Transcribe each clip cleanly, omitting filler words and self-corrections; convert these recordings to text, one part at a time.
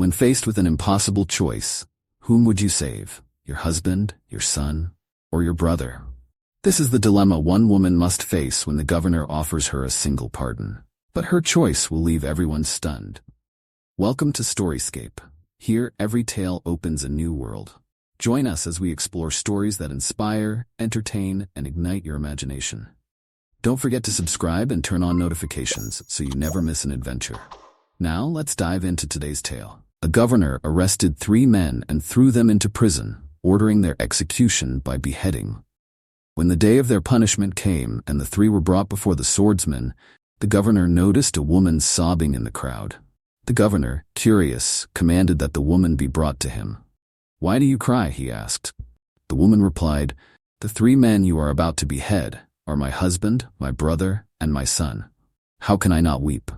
When faced with an impossible choice, whom would you save? Your husband, your son, or your brother? This is the dilemma one woman must face when the governor offers her a single pardon. But her choice will leave everyone stunned. Welcome to Storyscape. Here, every tale opens a new world. Join us as we explore stories that inspire, entertain, and ignite your imagination. Don't forget to subscribe and turn on notifications so you never miss an adventure. Now, let's dive into today's tale. A governor arrested 3 men and threw them into prison, ordering their execution by beheading. When the day of their punishment came and the 3 were brought before the swordsman, the governor noticed a woman sobbing in the crowd. The governor, curious, commanded that the woman be brought to him. "Why do you cry?" he asked. The woman replied, "The 3 men you are about to behead are my husband, my brother, and my son. How can I not weep?"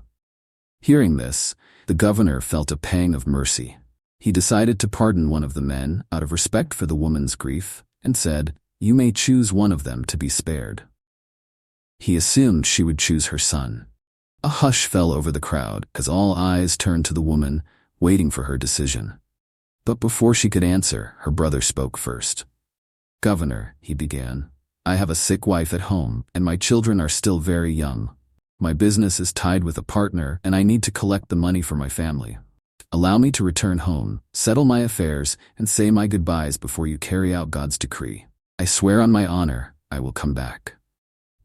Hearing this, the governor felt a pang of mercy. He decided to pardon one of the men out of respect for the woman's grief and said, "You may choose one of them to be spared." He assumed she would choose her son. A hush fell over the crowd as all eyes turned to the woman, waiting for her decision. But before she could answer, her brother spoke first. "Governor," he began, "I have a sick wife at home, and my children are still very young. My business is tied with a partner, and I need to collect the money for my family. Allow me to return home, settle my affairs, and say my goodbyes before you carry out God's decree. I swear on my honor, I will come back."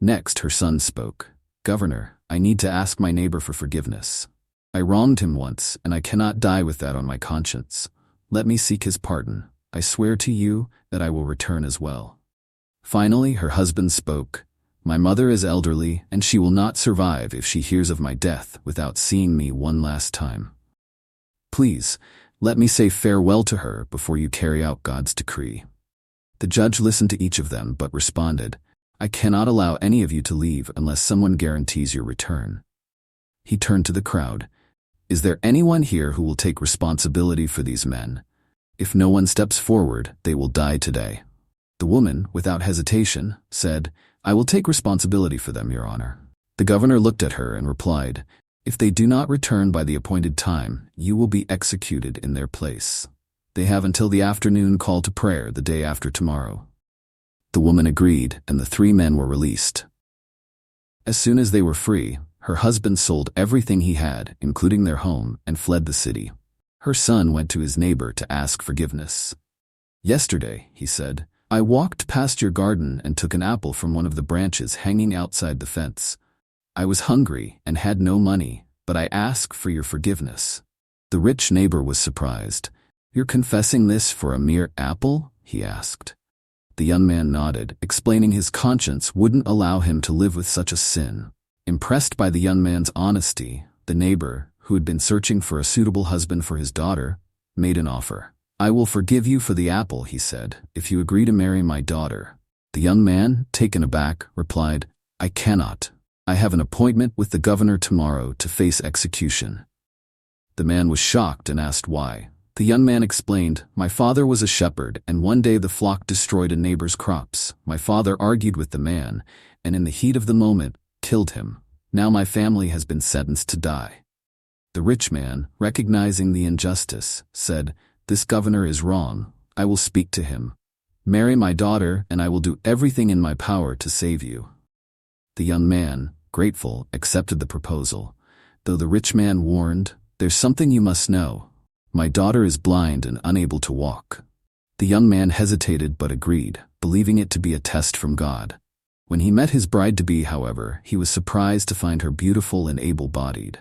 Next, her son spoke. "Governor, I need to ask my neighbor for forgiveness. I wronged him once, and I cannot die with that on my conscience. Let me seek his pardon. I swear to you that I will return as well." Finally, her husband spoke. "My mother is elderly, and she will not survive if she hears of my death without seeing me one last time. Please, let me say farewell to her before you carry out God's decree." The judge listened to each of them but responded, "I cannot allow any of you to leave unless someone guarantees your return." He turned to the crowd. "Is there anyone here who will take responsibility for these men? If no one steps forward, they will die today." The woman, without hesitation, said, "I will take responsibility for them, Your Honor." The governor looked at her and replied, "If they do not return by the appointed time, you will be executed in their place. They have until the afternoon call to prayer the day after tomorrow." The woman agreed, and the 3 men were released. As soon as they were free, her husband sold everything he had, including their home, and fled the city. Her son went to his neighbor to ask forgiveness. "Yesterday," he said, "I walked past your garden and took an apple from one of the branches hanging outside the fence. I was hungry and had no money, but I ask for your forgiveness." The rich neighbor was surprised. "You're confessing this for a mere apple?" he asked. The young man nodded, explaining his conscience wouldn't allow him to live with such a sin. Impressed by the young man's honesty, the neighbor, who had been searching for a suitable husband for his daughter, made an offer. "I will forgive you for the apple," he said, "if you agree to marry my daughter." The young man, taken aback, replied, "I cannot. I have an appointment with the governor tomorrow to face execution." The man was shocked and asked why. The young man explained, "My father was a shepherd, and one day the flock destroyed a neighbor's crops. My father argued with the man, and in the heat of the moment, killed him. Now my family has been sentenced to die." The rich man, recognizing the injustice, said, "This governor is wrong. I will speak to him. Marry my daughter, and I will do everything in my power to save you." The young man, grateful, accepted the proposal, though the rich man warned, "There's something you must know. My daughter is blind and unable to walk." The young man hesitated but agreed, believing it to be a test from God. When he met his bride-to-be, however, he was surprised to find her beautiful and able-bodied.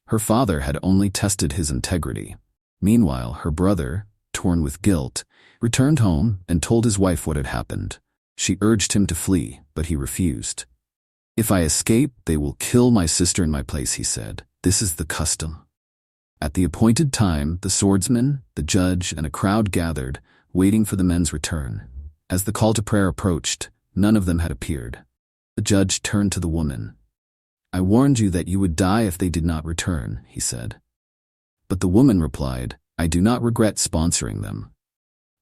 Her father had only tested his integrity. Meanwhile, her brother, torn with guilt, returned home and told his wife what had happened. She urged him to flee, but he refused. "If I escape, they will kill my sister in my place," he said. "This is the custom." At the appointed time, the swordsman, the judge, and a crowd gathered, waiting for the men's return. As the call to prayer approached, none of them had appeared. The judge turned to the woman. "I warned you that you would die if they did not return," he said. But the woman replied, "I do not regret sponsoring them.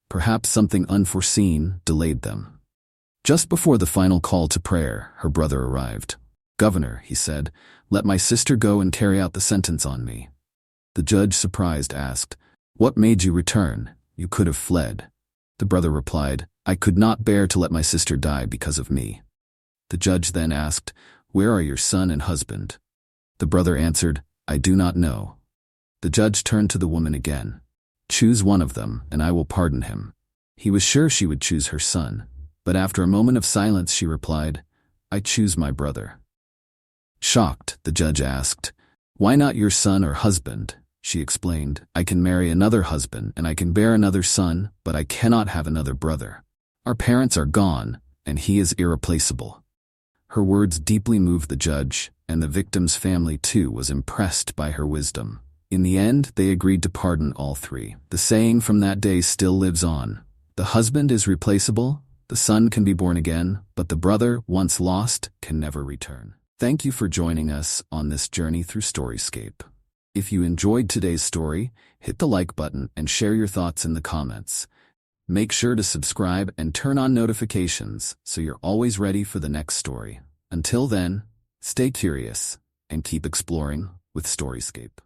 Perhaps something unforeseen delayed them." Just before the final call to prayer, her brother arrived. "Governor," he said, "let my sister go and carry out the sentence on me." The judge, surprised, asked, "What made you return? You could have fled." The brother replied, "I could not bear to let my sister die because of me." The judge then asked, "Where are your son and husband?" The brother answered, "I do not know." The judge turned to the woman again. "Choose one of them, and I will pardon him." He was sure she would choose her son, but after a moment of silence she replied, "I choose my brother." Shocked, the judge asked, "Why not your son or husband?" She explained, "I can marry another husband and I can bear another son, but I cannot have another brother. Our parents are gone, and he is irreplaceable." Her words deeply moved the judge, and the victim's family too was impressed by her wisdom. In the end, they agreed to pardon all three. The saying from that day still lives on. The husband is replaceable, the son can be born again, but the brother, once lost, can never return. Thank you for joining us on this journey through Storyscape. If you enjoyed today's story, hit the like button and share your thoughts in the comments. Make sure to subscribe and turn on notifications so you're always ready for the next story. Until then, stay curious and keep exploring with Storyscape.